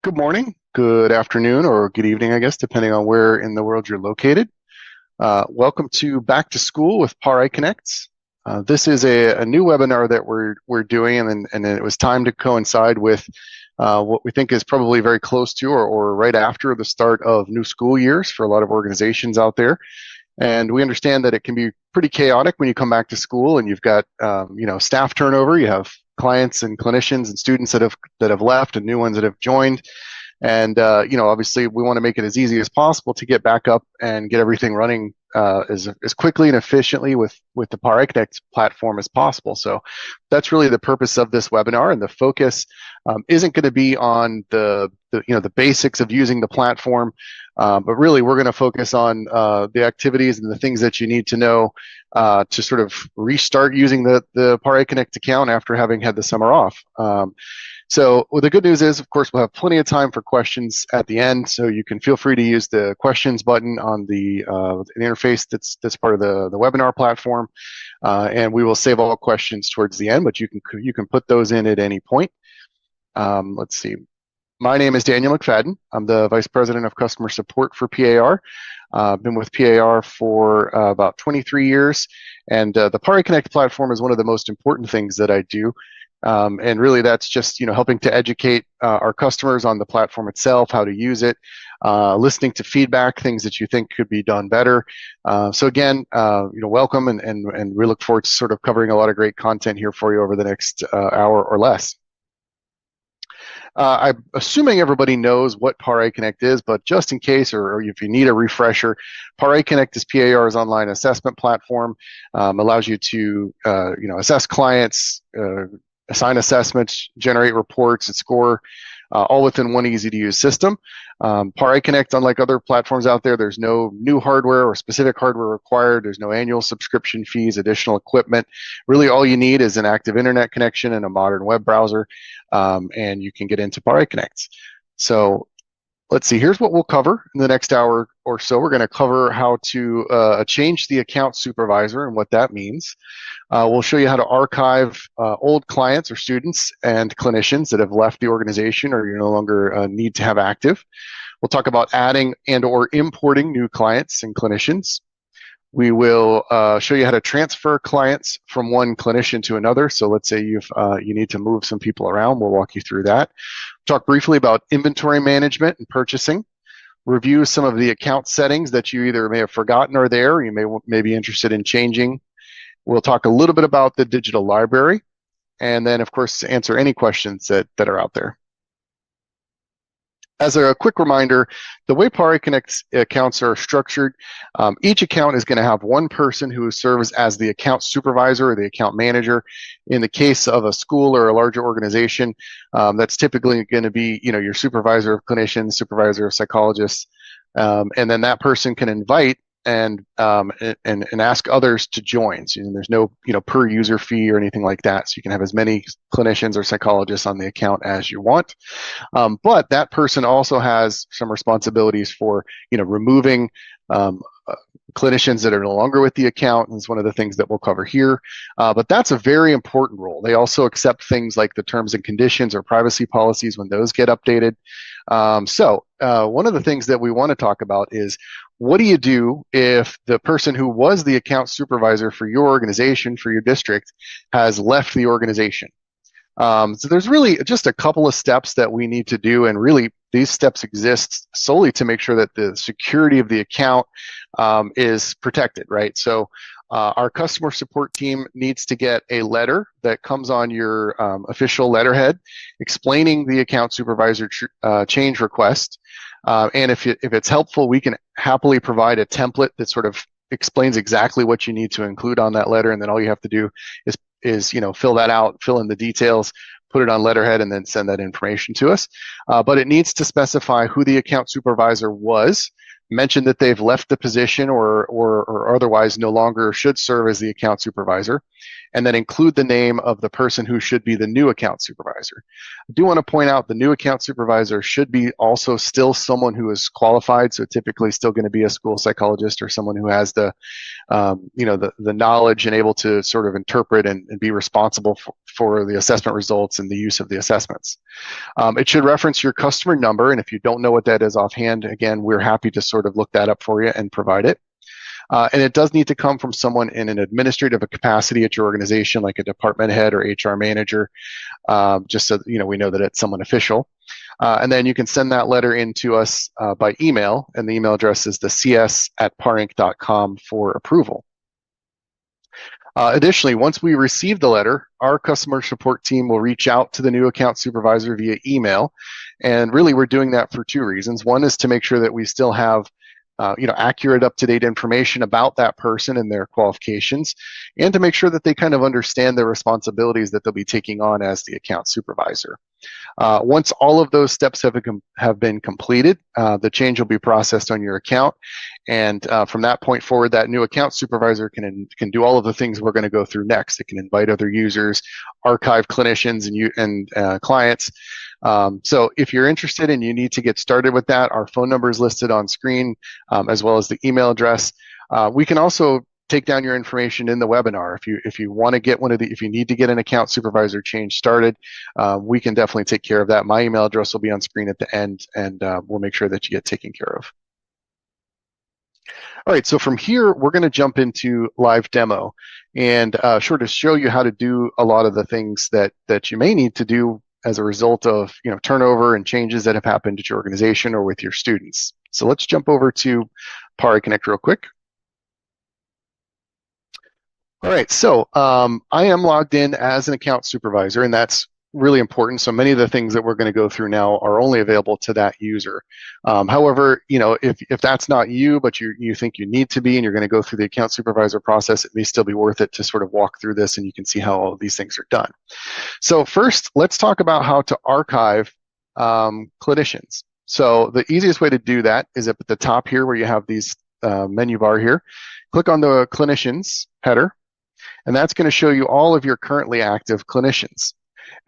Good morning, good afternoon, or good evening, I guess, depending on where in the world you're located. Welcome to Back to School with PARiConnect. This is a new webinar that we're doing, and it was timed to coincide with what we think is probably very close to or right after the start of new school years for a lot of organizations out there. And we understand that it can be pretty chaotic when you come back to school and you've got staff turnover. You have clients and clinicians and students that have left and new ones that have joined. And obviously, we want to make it as easy as possible to get back up and get everything running as quickly and efficiently with the PARiConnect platform as possible. So that's really the purpose of this webinar, and the focus isn't going to be on the basics of using the platform, but really we're going to focus on the activities and the things that you need to know to sort of restart using the PARiConnect account after having had the summer off. So the good news is, of course, we'll have plenty of time for questions at the end, so you can feel free to use the questions button on the interface that's part of the webinar platform, and we will save all questions towards the end, but you can put those in at any point. Let's see. My name is Daniel McFadden. I'm the Vice President of Customer Support for PAR. I've been with PAR for about 23 years, and the PARiConnect platform is one of the most important things that I do. And really that's just helping to educate our customers on the platform itself, how to use it, listening to feedback, things that you think could be done better. So again, welcome, and we look forward to sort of covering a lot of great content here for you over the next hour or less. I'm assuming everybody knows what PARiConnect is, but just in case, or if you need a refresher, PARiConnect is PAR's online assessment platform. Allows you to assess clients, assign assessments, generate reports, and score, all within one easy-to-use system. PARiConnect, unlike other platforms out there, there's no new hardware or specific hardware required. There's no annual subscription fees, additional equipment. Really, all you need is an active internet connection and a modern web browser, and you can get into PARiConnect. So let's see, here's what we'll cover in the next hour or so. We're going to cover how to change the account supervisor and what that means. We'll show you how to archive old clients or students and clinicians that have left the organization or you no longer need to have active. We'll talk about adding and or importing new clients and clinicians. We will show you how to transfer clients from one clinician to another. So let's say you need to move some people around. We'll walk you through that. Talk briefly about inventory management and purchasing. Review some of the account settings that you either may have forgotten are there, or you may be interested in changing. We'll talk a little bit about the digital library, and then, of course, answer any questions that are out there. As a quick reminder, the way PARiConnect accounts are structured, each account is going to have one person who serves as the account supervisor or the account manager. In the case of a school or a larger organization, that's typically going to be your supervisor of clinicians, supervisor of psychologists, and then that person can invite and ask others to join. So there's no per user fee or anything like that. So you can have as many clinicians or psychologists on the account as you want. But that person also has some responsibilities for removing clinicians that are no longer with the account, and it's one of the things that we'll cover here. But that's a very important role. They also accept things like the terms and conditions or privacy policies when those get updated. So one of the things that we want to talk about is, what do you do if the person who was the account supervisor for your organization, for your district, has left the organization? So there's really just a couple of steps that we need to do, and really these steps exist solely to make sure that the security of the account is protected, right? So our customer support team needs to get a letter that comes on your official letterhead explaining the account supervisor change request. And if it's helpful, we can happily provide a template that sort of explains exactly what you need to include on that letter, and then all you have to do is fill that out, fill in the details, put it on letterhead, and then send that information to us. But it needs to specify who the account supervisor was, mention that they've left the position or otherwise no longer should serve as the account supervisor, and then include the name of the person who should be the new account supervisor. I do want to point out the new account supervisor should be also still someone who is qualified, so typically still going to be a school psychologist or someone who has the the knowledge and able to sort of interpret and be responsible for the assessment results and the use of the assessments. It should reference your customer number, and if you don't know what that is offhand, again, we're happy to sort of look that up for you and provide it. And it does need to come from someone in an administrative capacity at your organization, like a department head or HR manager, just so we know that it's someone official. And then you can send that letter in to us by email, and the email address is the cs@parinc.com for approval. Additionally, once we receive the letter, our customer support team will reach out to the new account supervisor via email. And really, we're doing that for two reasons. One is to make sure that we still have accurate, up-to-date information about that person and their qualifications, and to make sure that they kind of understand the responsibilities that they'll be taking on as the account supervisor. Once all of those steps have been completed, the change will be processed on your account, and from that point forward, that new account supervisor can do all of the things we're going to go through next. It can invite other users, archive clinicians and clients. So if you're interested and you need to get started with that, our phone number is listed on screen, as well as the email address. We can also take down your information in the webinar. If you want to get if you need to get an account supervisor change started, we can definitely take care of that. My email address will be on screen at the end, and we'll make sure that you get taken care of. All right, so from here, we're going to jump into live demo and sort of show you how to do a lot of the things that you may need to do as a result of turnover and changes that have happened at your organization or with your students. So let's jump over to PARiConnect real quick. All right, so I am logged in as an account supervisor, and that's really important. So many of the things that we're going to go through now are only available to that user. However, if that's not you, but you think you need to be, and you're going to go through the account supervisor process, it may still be worth it to sort of walk through this, and you can see how all of these things are done. So first, let's talk about how to archive clinicians. So the easiest way to do that is up at the top here where you have these menu bar here. Click on the clinicians header, and that's going to show you all of your currently active clinicians.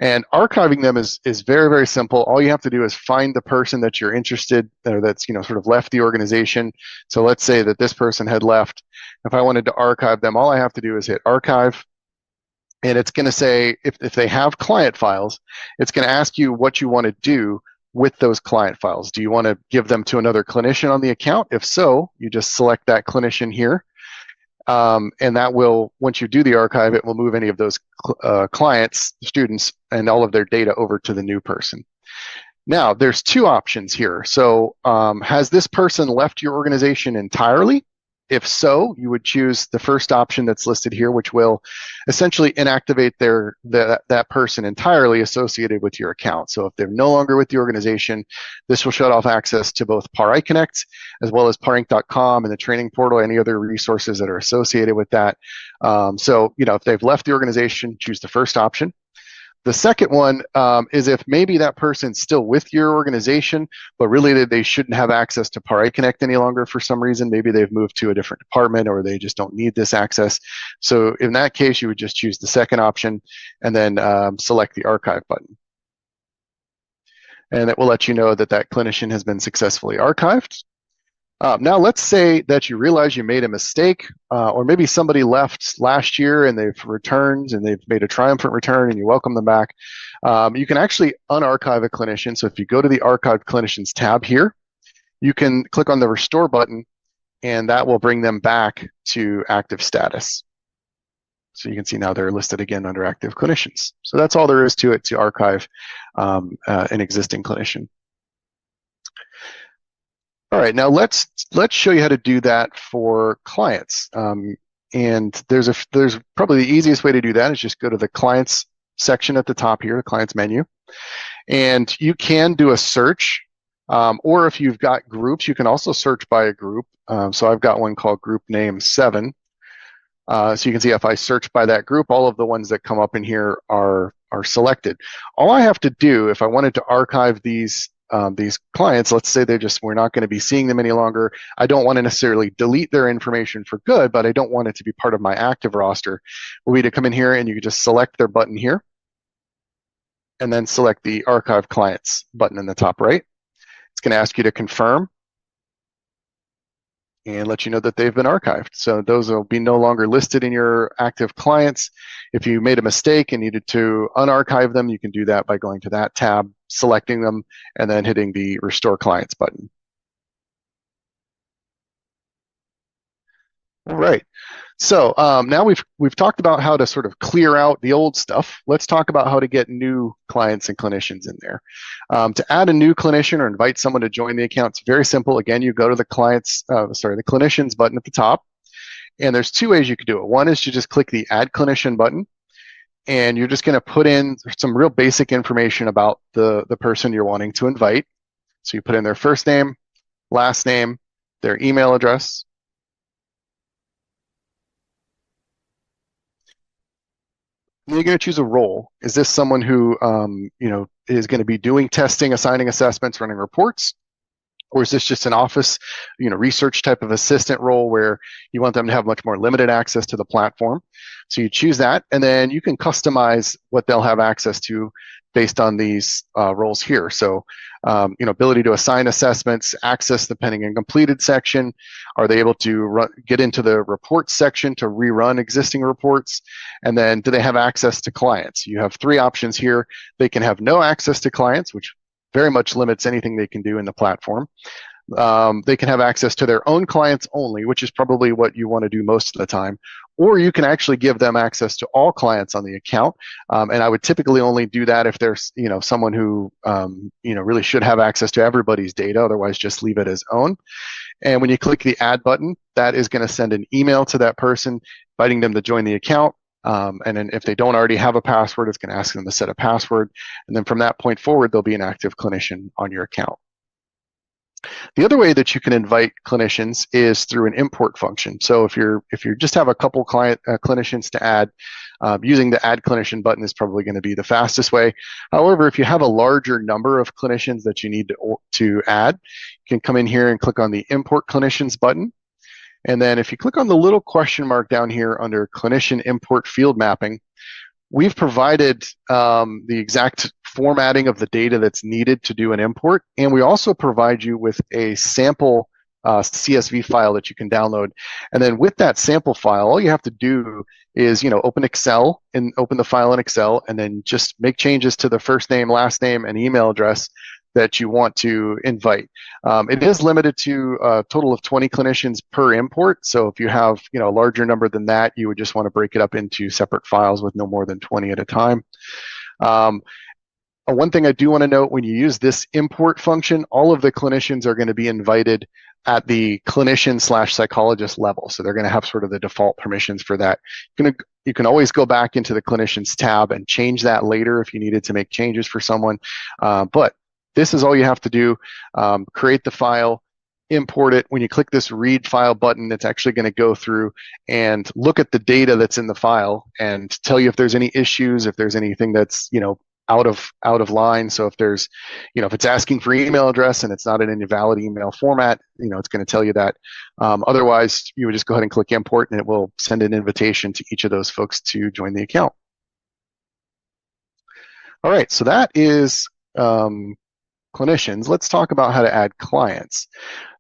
And archiving them is very, very simple. All you have to do is find the person that you're interested, or that's sort of left the organization. So let's say that this person had left. If I wanted to archive them, all I have to do is hit archive, and it's going to say if they have client files, it's going to ask you what you want to do with those client files. Do you want to give them to another clinician on the account? If so, you just select that clinician here. And that will, once you do the archive, it will move any of those clients, students, and all of their data over to the new person. Now, there's two options here. So has this person left your organization entirely? If so, you would choose the first option that's listed here, which will essentially inactivate that person entirely associated with your account. So if they're no longer with the organization, this will shut off access to both PARiConnect as well as parinc.com and the training portal, any other resources that are associated with that. So if they've left the organization, choose the first option. The second one is if maybe that person's still with your organization, but really they shouldn't have access to PARiConnect any longer for some reason. Maybe they've moved to a different department or they just don't need this access. So in that case, you would just choose the second option and then select the archive button. And it will let you know that that clinician has been successfully archived. Now, let's say that you realize you made a mistake, or maybe somebody left last year and they've returned and they've made a triumphant return and you welcome them back. You can actually unarchive a clinician. So if you go to the Archived Clinicians tab here, you can click on the Restore button, and that will bring them back to active status. So you can see now they're listed again under active clinicians. So that's all there is to it, to archive an existing clinician. All right, now let's show you how to do that for clients. And there's probably the easiest way to do that is just go to the clients section at the top here, the clients menu, and you can do a search. Or if you've got groups, you can also search by a group. So I've got one called Group Name 7. So you can see if I search by that group, all of the ones that come up in here are selected. All I have to do if I wanted to archive these these clients, let's say we're not going to be seeing them any longer. I don't want to necessarily delete their information for good, but I don't want it to be part of my active roster. Will be to come in here and you can just select their button here and then select the Archive Clients button in the top right. It's going to ask you to confirm and let you know that they've been archived. So those will be no longer listed in your active clients. If you made a mistake and needed to unarchive them, you can do that by going to that tab, selecting them, and then hitting the Restore Clients button. All right. So now we've talked about how to sort of clear out the old stuff. Let's talk about how to get new clients and clinicians in there. To add a new clinician or invite someone to join the account, it's very simple. Again, you go to the clinicians button at the top, and there's two ways you could do it. One is to just click the Add Clinician button, and you're just going to put in some real basic information about the person you're wanting to invite. So you put in their first name, last name, their email address. You're going to choose a role. Is this someone who is going to be doing testing, assigning assessments, running reports? Or is this just an office, research type of assistant role where you want them to have much more limited access to the platform? So you choose that, and then you can customize what they'll have access to based on these roles here. So, ability to assign assessments, access the pending and completed section. Are they able to get into the reports section to rerun existing reports? And then do they have access to clients? You have three options here. They can have no access to clients, which very much limits anything they can do in the platform. They can have access to their own clients only, which is probably what you want to do most of the time. Or you can actually give them access to all clients on the account. And I would typically only do that if there's, someone who, really should have access to everybody's data. Otherwise, just leave it as own. And when you click the Add button, that is going to send an email to that person, inviting them to join the account. And then if they don't already have a password, it's going to ask them to set a password. And then from that point forward, they'll be an active clinician on your account. The other way that you can invite clinicians is through an import function. So if you just have a couple clinicians to add, using the Add Clinician button is probably going to be the fastest way. However, if you have a larger number of clinicians that you need to add, you can come in here and click on the Import Clinicians button. And then if you click on the little question mark down here under Clinician Import Field Mapping, we've provided the exact formatting of the data that's needed to do an import, and we also provide you with a sample CSV file that you can download. And then with that sample file, all you have to do is open Excel and open the file in Excel, and then just make changes to the first name, last name, and email address that you want to invite. It is limited to a total of 20 clinicians per import. So if you have a larger number than that, you would just want to break it up into separate files with no more than 20 at a time. One thing I do want to note, when you use this import function, all of the clinicians are going to be invited at the clinician/psychologist level. So they're going to have sort of the default permissions for that. You can always go back into the clinicians tab and change that later if you needed to make changes for someone. But this is all you have to do. Create the file, import it. When you click this read file button, it's actually going to go through and look at the data that's in the file and tell you if there's any issues, if there's anything that's out of line. So if there's if it's asking for email address and it's not in any valid email format, it's going to tell you that. Otherwise, you would just go ahead and click import, and it will send an invitation to each of those folks to join the account. All right, so that is clinicians. Let's talk about how to add clients.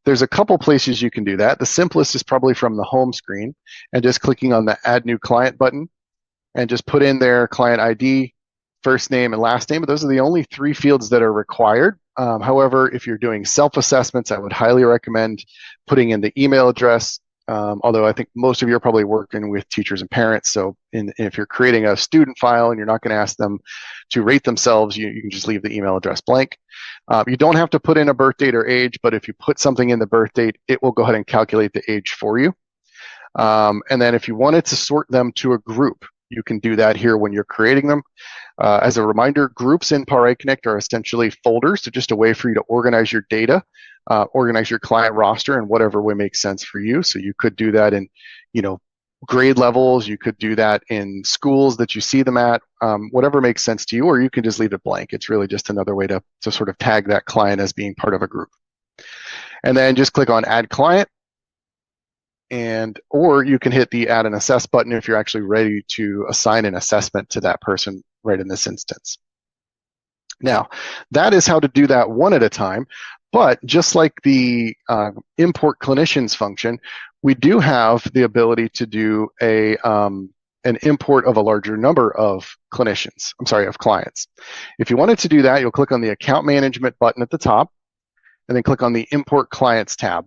There's a couple places you can do that. The simplest is probably from the home screen and just clicking on the Add New Client button and just put in their client ID, first name, and last name. But those are the only three fields that are required. However, if you're doing self-assessments, I would highly recommend putting in the email address, although I think most of you are probably working with teachers and parents. So if you're creating a student file and you're not going to ask them to rate themselves, you can just leave the email address blank. You don't have to put in a birth date or age, but if you put something in the birth date, it will go ahead and calculate the age for you. And then if you wanted to sort them to a group, you can do that here when you're creating them. As a reminder, groups in PARiConnect are essentially folders, so just a way for you to organize your data, organize your client roster in whatever way makes sense for you. So you could do that in, grade levels. You could do that in schools that you see them at, whatever makes sense to you, or you can just leave it blank. It's really just another way to sort of tag that client as being part of a group. And then just click on Add Client, or you can hit the Add an Assess button if you're actually ready to assign an assessment to that person right in this instance. Now, that is how to do that one at a time, but just like the import clinicians function, we do have the ability to do an import of a larger number of of clients. If you wanted to do that, you'll click on the Account Management button at the top, and then click on the Import Clients tab.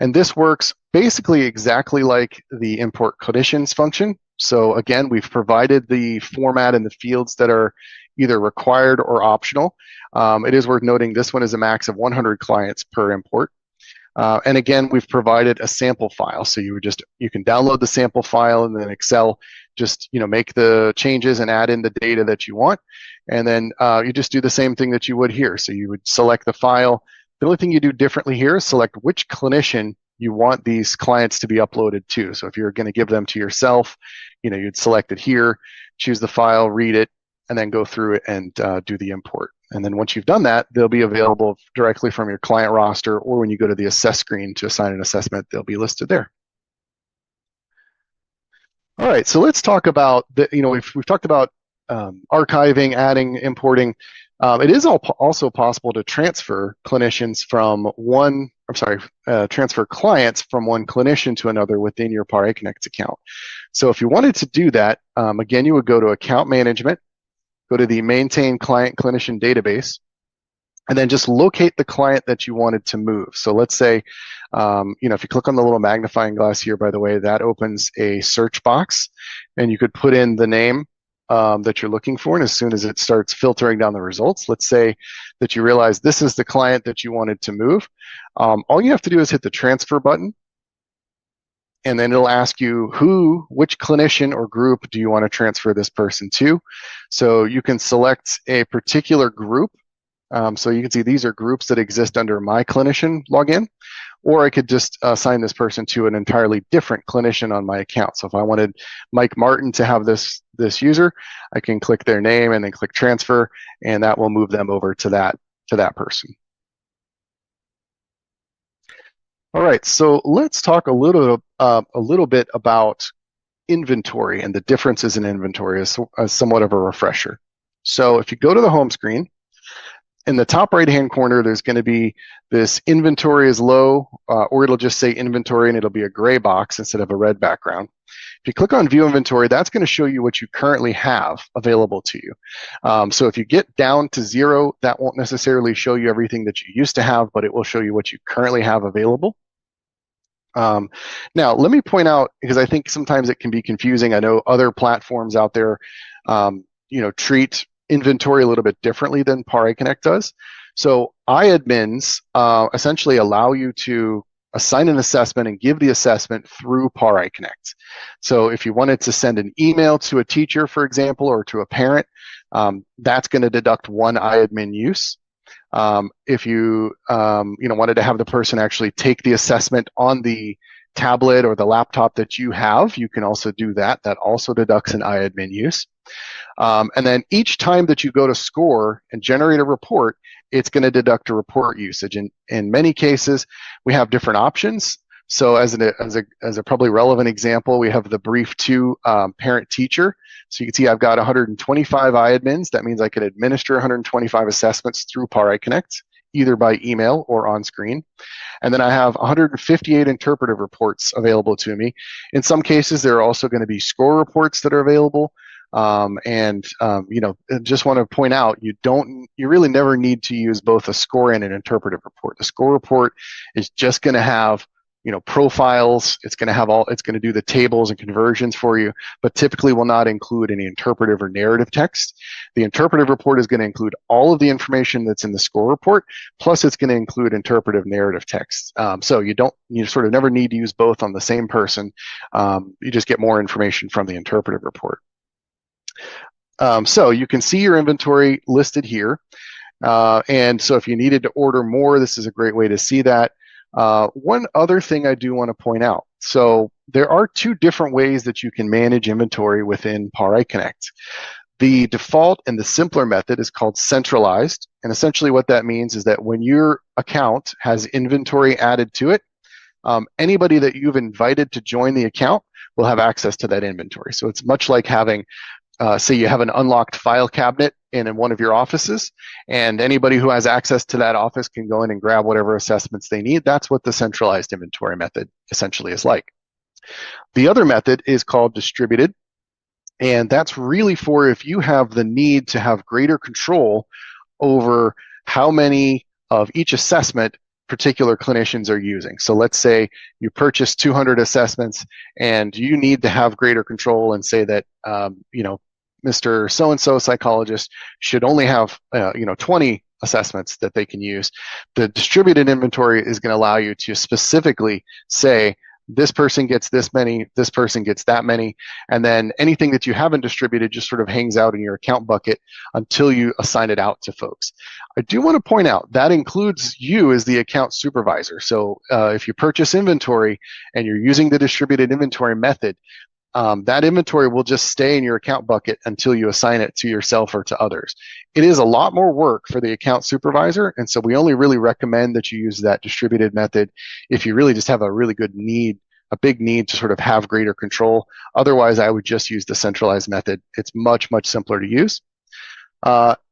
And this works basically exactly like the Import Clinicians function. So again, we've provided the format and the fields that are either required or optional. It is worth noting this one is a max of 100 clients per import. And again, we've provided a sample file. So you can download the sample file, and then Excel just make the changes and add in the data that you want. And then you just do the same thing that you would here. So you would select the file. The only thing you do differently here is select which clinician you want these clients to be uploaded to. So if you're going to give them to yourself, you'd select it here, choose the file, read it, and then go through it and do the import. And then once you've done that, they'll be available directly from your client roster, or when you go to the assess screen to assign an assessment, they'll be listed there. All right, so let's talk about we've talked about archiving, adding, importing. It is also possible to transfer clinicians from transfer clients from one clinician to another within your PARiConnect account. So if you wanted to do that, again, you would go to Account Management, go to the Maintain Client Clinician Database, and then just locate the client that you wanted to move. So let's say, if you click on the little magnifying glass here, by the way, that opens a search box, and you could put in the name that you're looking for, and as soon as it starts filtering down the results, let's say that you realize this is the client that you wanted to move. All you have to do is hit the transfer button, and then it'll ask you which clinician or group do you want to transfer this person to. So you can select a particular group. So you can see these are groups that exist under My Clinician login, or I could just assign this person to an entirely different clinician on my account. So if I wanted Mike Martin to have this user, I can click their name and then click transfer, and that will move them over to that person. All right, so let's talk a little bit about inventory and the differences in inventory as somewhat of a refresher. So if you go to the home screen, in the top right-hand corner, there's going to be this inventory is low, or it'll just say inventory, and it'll be a gray box instead of a red background. If you click on View Inventory, that's going to show you what you currently have available to you. So if you get down to 0, that won't necessarily show you everything that you used to have, but it will show you what you currently have available. Now, let me point out, because I think sometimes it can be confusing. I know other platforms out there, treat inventory a little bit differently than PARiConnect does. So iAdmins essentially allow you to assign an assessment and give the assessment through PARiConnect. So if you wanted to send an email to a teacher, for example, or to a parent, that's going to deduct one iAdmin use. If you wanted to have the person actually take the assessment on the tablet or the laptop that you have, you can also do that. That also deducts an iAdmin use. And then each time that you go to score and generate a report, it's going to deduct a report usage. In many cases, we have different options. So as a probably relevant example, we have the brief 2 parent-teacher. So you can see I've got 125 iAdmins. That means I can administer 125 assessments through PARiConnect, either by email or on screen. And then I have 158 interpretive reports available to me. In some cases, there are also going to be score reports that are available. Just want to point out, you really never need to use both a score and an interpretive report. The score report is just going to have profiles. It's going to do the tables and conversions for you, but typically will not include any interpretive or narrative text. The interpretive report is going to include all of the information that's in the score report, plus it's going to include interpretive narrative text. So you sort of never need to use both on the same person. You just get more information from the interpretive report. So you can see your inventory listed here. And so if you needed to order more, this is a great way to see that. One other thing I do want to point out. So there are two different ways that you can manage inventory within PARiConnect. The default and the simpler method is called centralized. And essentially what that means is that when your account has inventory added to it, anybody that you've invited to join the account will have access to that inventory. So it's much like having, say you have an unlocked file cabinet in one of your offices, and anybody who has access to that office can go in and grab whatever assessments they need. That's what the centralized inventory method essentially is like. The other method is called distributed, and that's really for if you have the need to have greater control over how many of each assessment particular clinicians are using. So let's say you purchase 200 assessments and you need to have greater control and say that, Mr. So-and-so psychologist should only have, 20 assessments that they can use. The distributed inventory is going to allow you to specifically say, this person gets this many, this person gets that many, and then anything that you haven't distributed just sort of hangs out in your account bucket until you assign it out to folks. I do want to point out that includes you as the account supervisor. So if you purchase inventory and you're using the distributed inventory method, that inventory will just stay in your account bucket until you assign it to yourself or to others. It is a lot more work for the account supervisor, and so we only really recommend that you use that distributed method if you really just have a really good need, a big need to sort of have greater control. Otherwise, I would just use the centralized method. It's much, much simpler to use.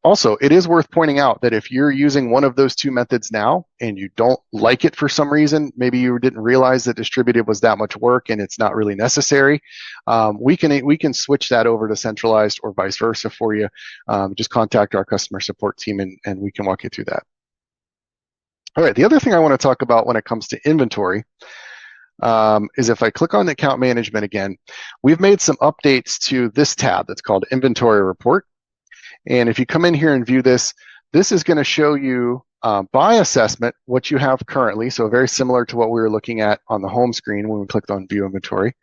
Also, it is worth pointing out that if you're using one of those two methods now and you don't like it for some reason, maybe you didn't realize that distributed was that much work and it's not really necessary, we can switch that over to centralized or vice versa for you. Just contact our customer support team and we can walk you through that. All right, the other thing I want to talk about when it comes to inventory is if I click on account management again, we've made some updates to this tab that's called inventory report. And if you come in here and view this, this is going to show you by assessment what you have currently. So very similar to what we were looking at on the home screen when we clicked on view inventory.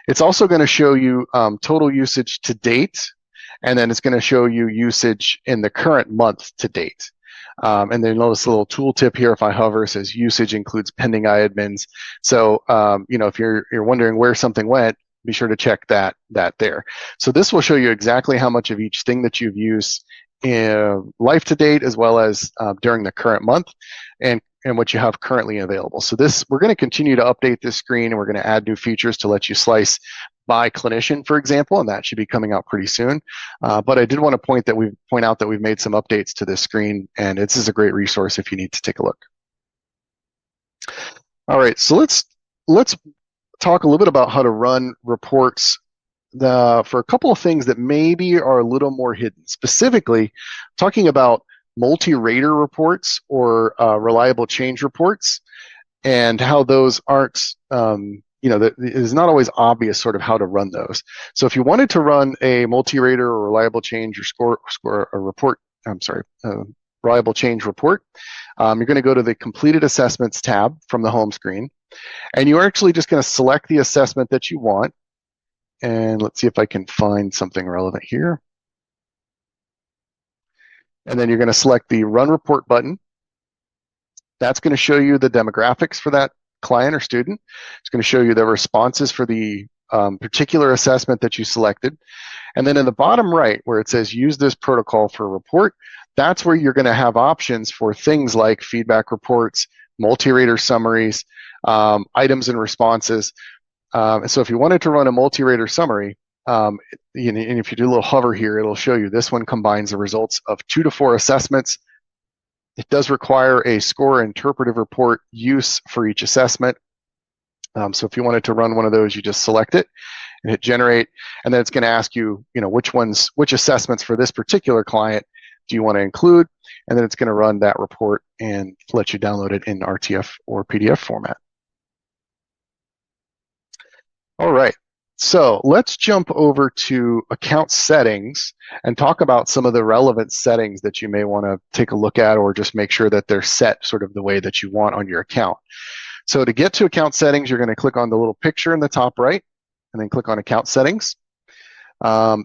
It's also going to show you total usage to date, and then it's going to show you usage in the current month to date. And then notice a little tooltip here. If I hover, it says usage includes pending admins. So if you're wondering where something went, be sure to check that there. So this will show you exactly how much of each thing that you've used in life to date, as well as during the current month, and what you have currently available. So we're going to continue to update this screen, and we're going to add new features to let you slice by clinician, for example, and that should be coming out pretty soon. But I did want to point out that we've made some updates to this screen, and this is a great resource if you need to take a look. All right, so let's talk a little bit about how to run reports for a couple of things that maybe are a little more hidden. Specifically, talking about multi-rater reports or reliable change reports, and how those aren't, it is not always obvious sort of how to run those. So if you wanted to run a multi-rater or reliable change or reliable change report, you're going to go to the completed assessments tab from the home screen. And you're actually just going to select the assessment that you want. And let's see if I can find something relevant here. And then you're going to select the Run Report button. That's going to show you the demographics for that client or student. It's going to show you the responses for the particular assessment that you selected. And then in the bottom right, where it says use this protocol for a report, that's where you're going to have options for things like feedback reports, multi-rater summaries, items and responses. So if you wanted to run a multi-rater summary, and if you do a little hover here, it'll show you this one combines the results of 2 to 4 assessments. It does require a score interpretive report use for each assessment. So if you wanted to run one of those, you just select it and hit generate, and then it's going to ask you, which assessments for this particular client do you want to include, and then it's going to run that report and let you download it in RTF or PDF format. All right, so let's jump over to account settings and talk about some of the relevant settings that you may want to take a look at, or just make sure that they're set sort of the way that you want on your account. So to get to account settings, you're going to click on the little picture in the top right, and then click on account settings.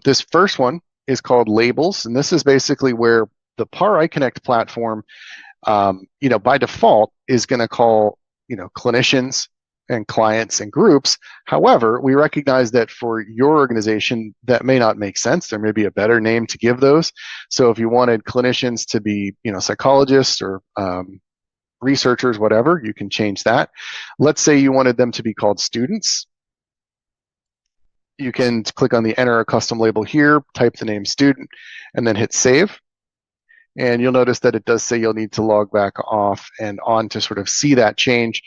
This first one is called labels, and this is basically where the PARiConnect platform, by default, is going to call, clinicians and clients and groups. However, we recognize that for your organization, that may not make sense. There may be a better name to give those. So if you wanted clinicians to be, psychologists or researchers, whatever, you can change that. Let's say you wanted them to be called students. You can click on the enter a custom label here, type the name student, and then hit save. And you'll notice that it does say you'll need to log back off and on to sort of see that change.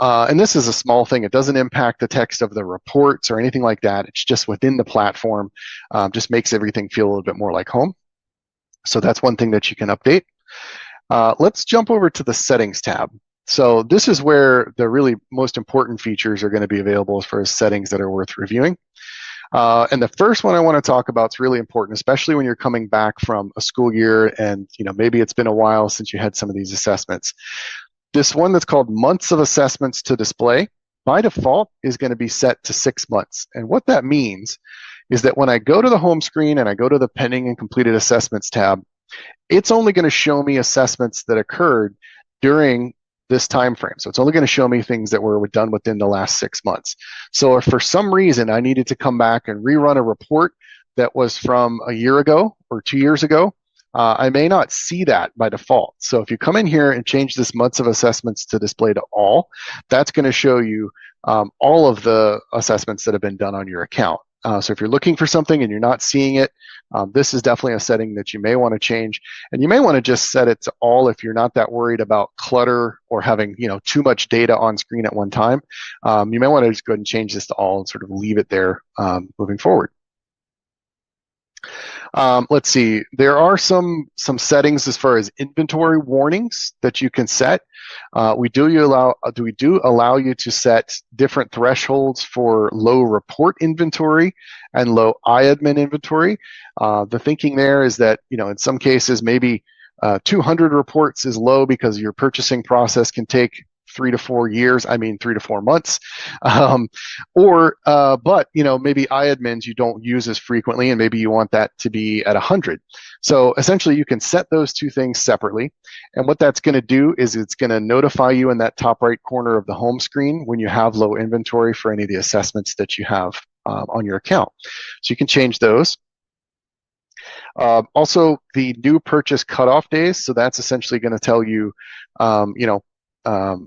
And this is a small thing. It doesn't impact the text of the reports or anything like that. It's just within the platform, just makes everything feel a little bit more like home. So that's one thing that you can update. Let's jump over to the settings tab. So this is where the really most important features are going to be available as far as settings that are worth reviewing. And the first one I want to talk about is really important, especially when you're coming back from a school year and maybe it's been a while since you had some of these assessments. This one that's called months of assessments to display, by default, is going to be set to 6 months. And what that means is that when I go to the home screen and I go to the pending and completed assessments tab, it's only going to show me assessments that occurred during this time frame. So it's only going to show me things that were done within the last 6 months. So if for some reason I needed to come back and rerun a report that was from a year ago or 2 years ago, I may not see that by default. So if you come in here and change this months of assessments to display to all, that's going to show you all of the assessments that have been done on your account. So if you're looking for something and you're not seeing it, this is definitely a setting that you may want to change. And you may want to just set it to all if you're not that worried about clutter or having too much data on screen at one time. You may want to just go ahead and change this to all and sort of leave it there moving forward. Let's see. There are some settings as far as inventory warnings that you can set. We do allow you to set different thresholds for low report inventory and low iAdmin inventory. The thinking there is that in some cases maybe 200 reports is low because your purchasing process can take 3 to 4 years, 3 to 4 months. But maybe iAdmins you don't use as frequently and maybe you want that to be at 100. So essentially you can set those two things separately. And what that's going to do is it's going to notify you in that top right corner of the home screen when you have low inventory for any of the assessments that you have on your account. So you can change those. Also, the new purchase cutoff days. So that's essentially going to tell you,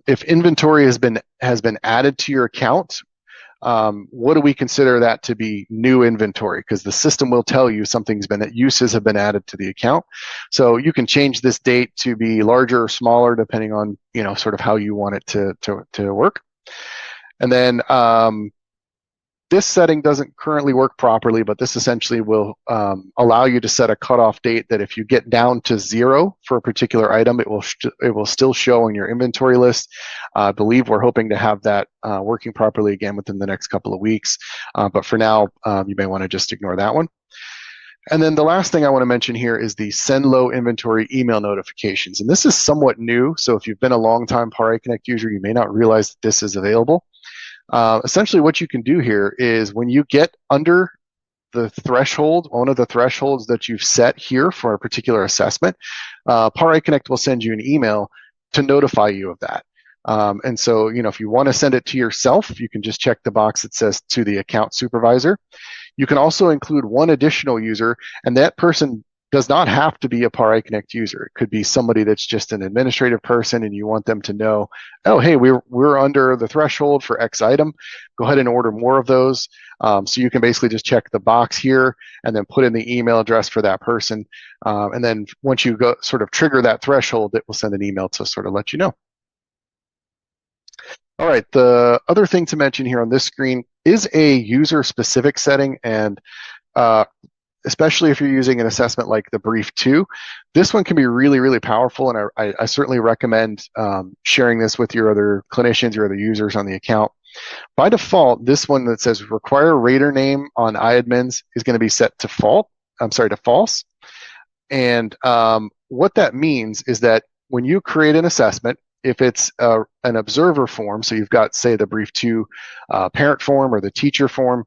if inventory has been added to your account, what do we consider that to be new inventory? Because the system will tell you uses have been added to the account. So you can change this date to be larger or smaller depending on sort of how you want it to work. And then this setting doesn't currently work properly, but this essentially will allow you to set a cutoff date that if you get down to 0 for a particular item, it will still show on your inventory list. I believe we're hoping to have that working properly again within the next couple of weeks. But for now, you may want to just ignore that one. And then the last thing I want to mention here is the send low inventory email notifications. And this is somewhat new. So if you've been a long-time PARiConnect user, you may not realize that this is available. Essentially what you can do here is when you get under the threshold, one of the thresholds that you've set here for a particular assessment, PARiConnect will send you an email to notify you of that. And so, if you want to send it to yourself, you can just check the box that says to the account supervisor. You can also include one additional user, and that person does not have to be a PARiConnect user. It could be somebody that's just an administrative person and you want them to know, oh, hey, we're under the threshold for X item. Go ahead and order more of those. So you can basically just check the box here and then put in the email address for that person. And then once you go sort of trigger that threshold, it will send an email to sort of let you know. All right, the other thing to mention here on this screen is a user-specific setting, and especially if you're using an assessment like the Brief 2, this one can be really, really powerful, and I certainly recommend sharing this with your other clinicians, your other users on the account. By default, this one that says require rater name on iAdmins is going to be set to false. And what that means is that when you create an assessment, if it's an observer form, so you've got, say, the Brief 2 parent form or the teacher form,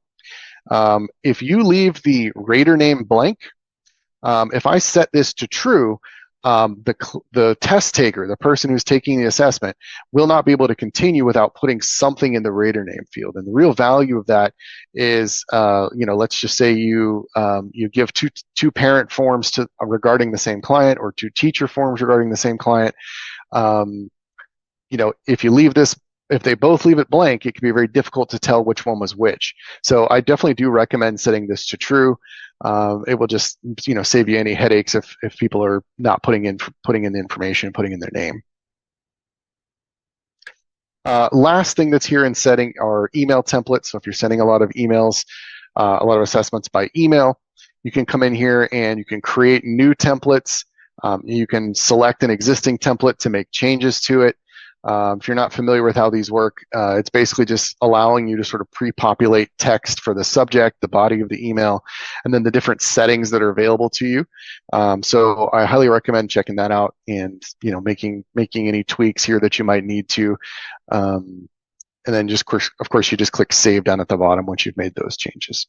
if you leave the rater name blank, if I set this to true, the test taker, the person who's taking the assessment, will not be able to continue without putting something in the rater name field. And the real value of that is, let's just say you give two parent forms regarding the same client, or two teacher forms regarding the same client. If they both leave it blank, it can be very difficult to tell which one was which. So I definitely do recommend setting this to true. It will just save you any headaches if people are not putting in the information, putting in their name. Last thing that's here in setting are email templates. So if you're sending a lot of emails, a lot of assessments by email, you can come in here and you can create new templates. You can select an existing template to make changes to it. If you're not familiar with how these work, it's basically just allowing you to sort of pre-populate text for the subject, the body of the email, and then the different settings that are available to you. So I highly recommend checking that out and making any tweaks here that you might need to. And then of course, you just click Save down at the bottom once you've made those changes.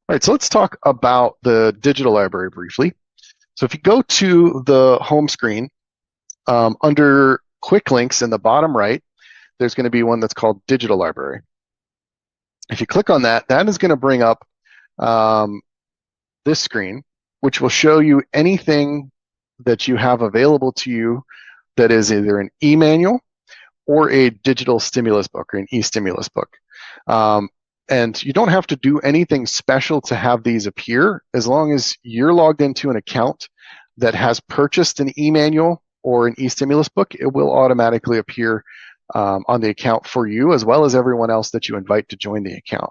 All right, so let's talk about the digital library briefly. So if you go to the home screen, under quick links in the bottom right, there's going to be one that's called Digital Library. If you click on that, that is going to bring up this screen, which will show you anything that you have available to you that is either an e-manual or a digital stimulus book or an e-stimulus book. And you don't have to do anything special to have these appear. As long as you're logged into an account that has purchased an e-manual or an e-stimulus book, it will automatically appear on the account for you, as well as everyone else that you invite to join the account.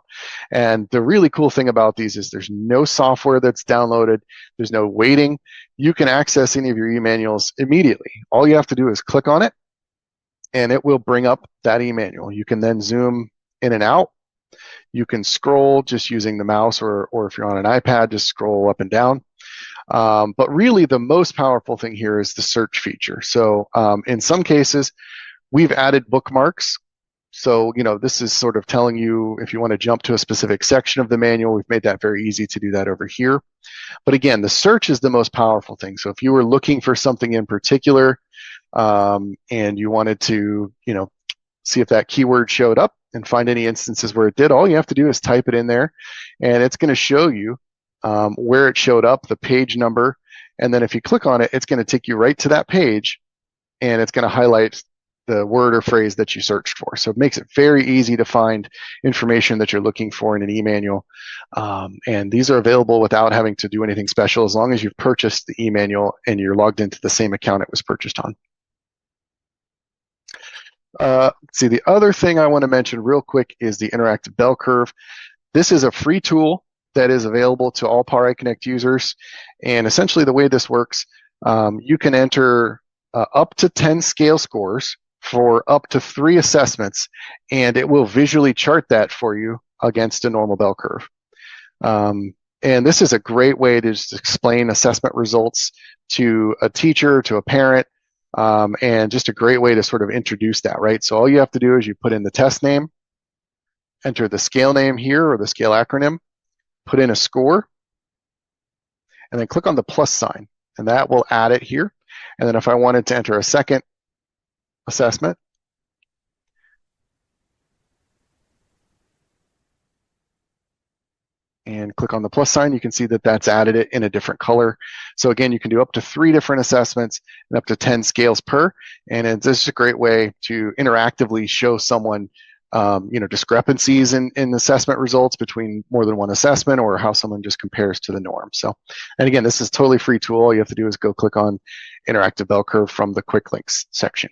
And the really cool thing about these is there's no software that's downloaded. There's no waiting. You can access any of your e-manuals immediately. All you have to do is click on it, and it will bring up that e-manual. You can then zoom in and out. You can scroll just using the mouse, or if you're on an iPad, just scroll up and down. But really, the most powerful thing here is the search feature. So in some cases, we've added bookmarks. So, this is sort of telling you if you want to jump to a specific section of the manual. We've made that very easy to do that over here. But again, the search is the most powerful thing. So if you were looking for something in particular and you wanted to, see if that keyword showed up and find any instances where it did, all you have to do is type it in there, and it's going to show you where it showed up, the page number, and then if you click on it, it's going to take you right to that page, and it's going to highlight the word or phrase that you searched for. So it makes it very easy to find information that you're looking for in an e-manual. And these are available without having to do anything special, as long as you've purchased the e-manual and you're logged into the same account it was purchased on. See, the other thing I want to mention real quick is the interactive bell curve. This is a free tool that is available to all PARiConnect users. And essentially the way this works, you can enter up to 10 scale scores for up to 3 assessments, and it will visually chart that for you against a normal bell curve. And this is a great way to just explain assessment results to a teacher, to a parent, and just a great way to sort of introduce that, right? So all you have to do is you put in the test name, enter the scale name here or the scale acronym, put in a score, and then click on the plus sign, and that will add it here. And then if I wanted to enter a second assessment, and click on the plus sign, you can see that that's added it in a different color. So again, you can do up to 3 different assessments and up to 10 scales per, and it's just a great way to interactively show someone discrepancies in assessment results between more than one assessment, or how someone just compares to the norm. So, and again, this is a totally free tool. All you have to do is go click on interactive bell curve from the quick links section.